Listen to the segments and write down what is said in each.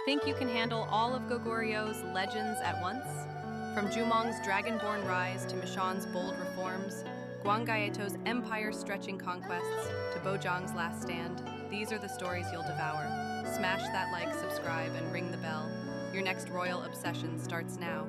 Think you can handle all of Gogoryo's legends at once? From Jumong's dragonborn rise to Mishan's bold reforms, Gwanggaeto's empire-stretching conquests to Bojang's last stand, these are the stories you'll devour. Smash that like, subscribe, and ring the bell. Your next royal obsession starts now.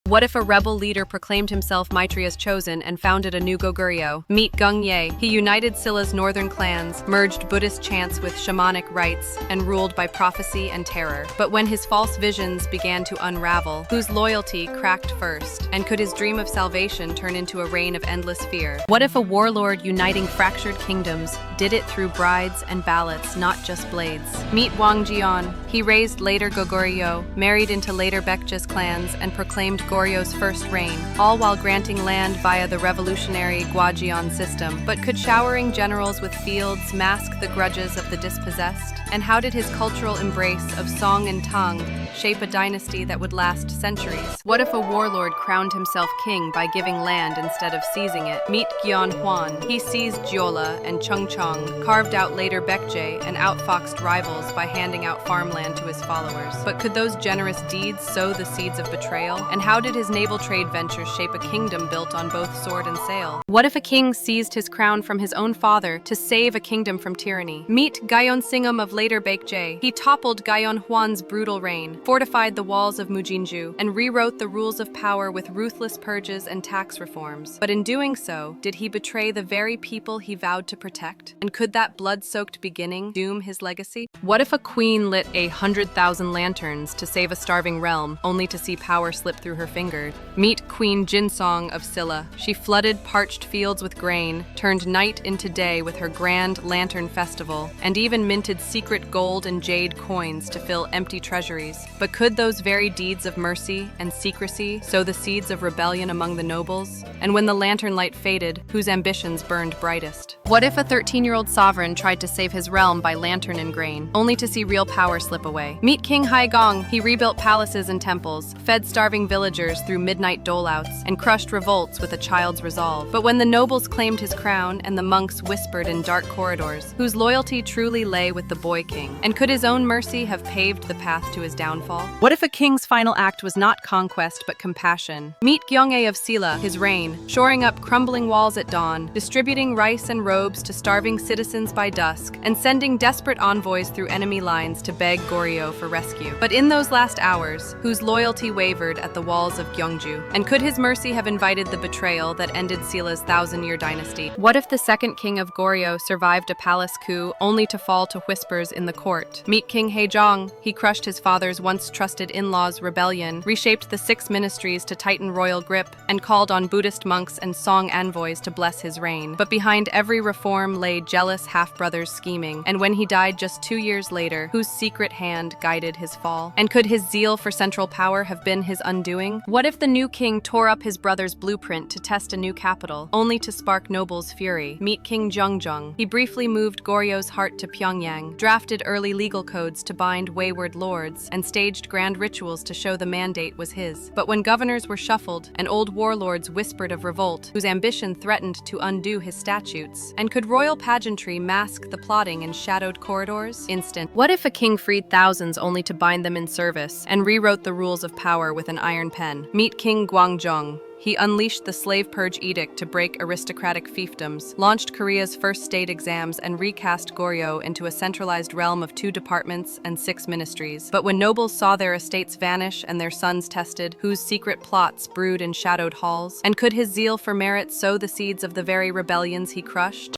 What if a rebel leader proclaimed himself Maitreya's chosen and founded a new Goguryeo? Meet Gungye. He united Scylla's northern clans, merged Buddhist chants with shamanic rites, and ruled by prophecy and terror. But when his false visions began to unravel, whose loyalty cracked first? And could his dream of salvation turn into a reign of endless fear? What if a warlord uniting fractured kingdoms did it through brides and ballots, not just blades? Meet Wang Jian. He raised later Goguryeo, married into later Baekje's clans, and proclaimed Goryeo first reign, all while granting land via the revolutionary Gwajian system. But could showering generals with fields mask the grudges of the dispossessed? And how did his cultural embrace of song and tongue shape a dynasty that would last centuries? What if a warlord crowned himself king by giving land instead of seizing it? Meet Gyan Huan. He seized Jeolla and Chungcheong, carved out later Baekje, and outfoxed rivals by handing out farmland to his followers. But could those generous deeds sow the seeds of betrayal? And how did his naval trade ventures shape a kingdom built on both sword and sail? What if a king seized his crown from his own father to save a kingdom from tyranny? Meet Gyeon Singam of later Baekje. He toppled Gyeon Hwan's brutal reign, fortified the walls of Mujinju, and rewrote the rules of power with ruthless purges and tax reforms. But in doing so, did he betray the very people he vowed to protect? And could that blood-soaked beginning doom his legacy? What if a queen lit 100,000 lanterns to save a starving realm, only to see power slip through her fingers? Meet Queen Jinsong of Silla. She flooded parched fields with grain, turned night into day with her grand lantern festival, and even minted secret gold and jade coins to fill empty treasuries. But could those very deeds of mercy and secrecy sow the seeds of rebellion among the nobles? And when the lantern light faded, whose ambitions burned brightest? What if a 13-year-old sovereign tried to save his realm by lantern and grain, only to see real power slip away? Meet King Haigong. He rebuilt palaces and temples, fed starving villagers through midnight doleouts, and crushed revolts with a child's resolve. But when the nobles claimed his crown and the monks whispered in dark corridors, whose loyalty truly lay with the boy king? And could his own mercy have paved the path to his downfall? What if a king's final act was not conquest but compassion? Meet Gyeonghae of Silla. His reign, shoring up crumbling walls at dawn, distributing rice and robes to starving citizens by dusk, and sending desperate envoys through enemy lines to beg Goryeo for rescue. But in those last hours, whose loyalty wavered at the walls of Gyeongju? And could his mercy have invited the betrayal that ended Silla's 1,000-year dynasty? What if the second king of Goryeo survived a palace coup only to fall to whispers in the court? Meet King Haejong. He crushed his father's once trusted in-laws' rebellion, reshaped the 6 ministries to tighten royal grip, and called on Buddhist monks and song envoys to bless his reign. But behind every reform lay jealous half-brothers scheming, and when he died just 2 years later, whose secret hand guided his fall? And could his zeal for central power have been his undoing? What if the new king tore up his brother's blueprint to test a new capital, only to spark nobles' fury? Meet King Jeongjong. He briefly moved Goryeo's heart to Pyongyang, drafted early legal codes to bind wayward lords, and staged grand rituals to show the mandate was his. But when governors were shuffled and old warlords whispered of revolt, whose ambition threatened to undo his statutes? And could royal pageantry mask the plotting in shadowed corridors? What if a king freed thousands only to bind them in service, and rewrote the rules of power with an iron pen? Meet King Gwangjong. He unleashed the slave purge edict to break aristocratic fiefdoms, launched Korea's first state exams, and recast Goryeo into a centralized realm of 2 departments and 6 ministries. But when nobles saw their estates vanish and their sons tested, whose secret plots brewed in shadowed halls? And could his zeal for merit sow the seeds of the very rebellions he crushed?